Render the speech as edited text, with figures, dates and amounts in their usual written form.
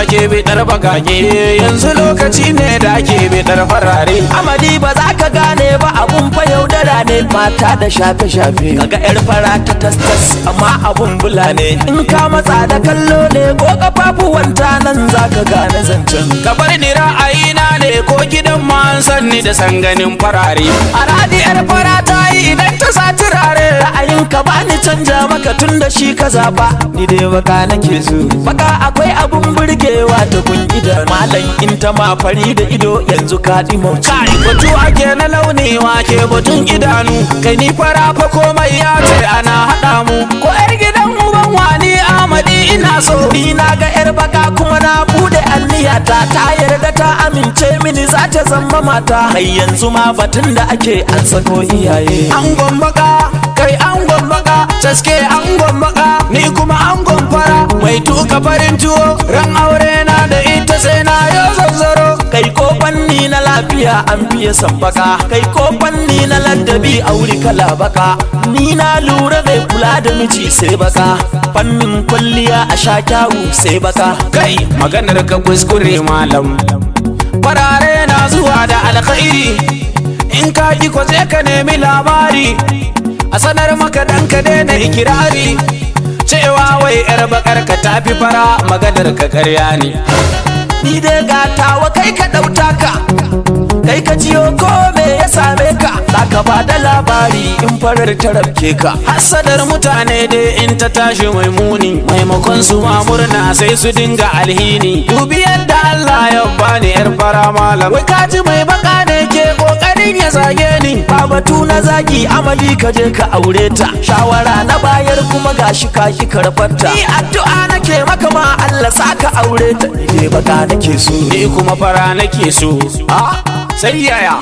ake bidar bagage, yanzu lokaci ne da ake bidar farare. Amadi ba za ka gane ba abun fa yaudara ne, mata da shafe-shafe kaga yar fara ta tas amma abun bula ne. In ka matsa da kallo ne ko kafafuwanta nan za ka gane zancen. Ka bar ni ra'ayina ne ko gidan ma an san ni da sanganin farare. A radiyar fara ta yi idan ta sa turare, ra'ayin ka bani canja maka tun da shi ka zaba. Ni dai baka nake so, baka akwai abun burgewa ta kun idan malam in ta ma fari da ido yanzu ka dimauci. Kai batu ake na launi wake batun idanu, kai ni fara fa komai ya ce ana haɗa mu. Ko yar gidan uban wani Amadi ina so, ni na ga yar baka kuma na bude anniyata, ta yarda ta amince mini za ta zama mata. Kai yanzu ma batun da ake an sako iyaye. Angon baka kai angon baka, caske angon baka, ni kuma angon fara mai tuka farin tuwo. Ran aure na da ita sai na yo zazzaro. Kai ko fanni na lafiya an fiye san baka, kai ko fanni na ladabi auri kala baka. Ni na lura mai kula da miji sai baka, fannin kwalliya a sha kyawu sai baka. Kai maganar ka kuskure malam, farare na zuwa da alkhairi. In ka ki ko sai ka nemi labari, a sanar maka dan ka daina ikirari cewa wai yar bakar ka tafi fara, maganar ka karya ne. Ni dai gatawa kai ka ɗauta ka, kai ka jiyo ko me ya same ka, zaka ba da labari in farar ta rabke ka. Hassadar mutane dai in ta tashi mai muni, maimakon su ma murna sai su dinga alhini. Dubi yadda Allah ya bani yar fara malam, wai kaji mai baka ne ke kokarin ya zage ni. Ba batu na zagi Amadi ka je ka aure ta, shawara na bayar kuma gashi ka ki karfarta. Ni addu'a nake maka ma Allah saka aure ta. Ni baka nake so, ni kuma fara nake so. Sai yaya?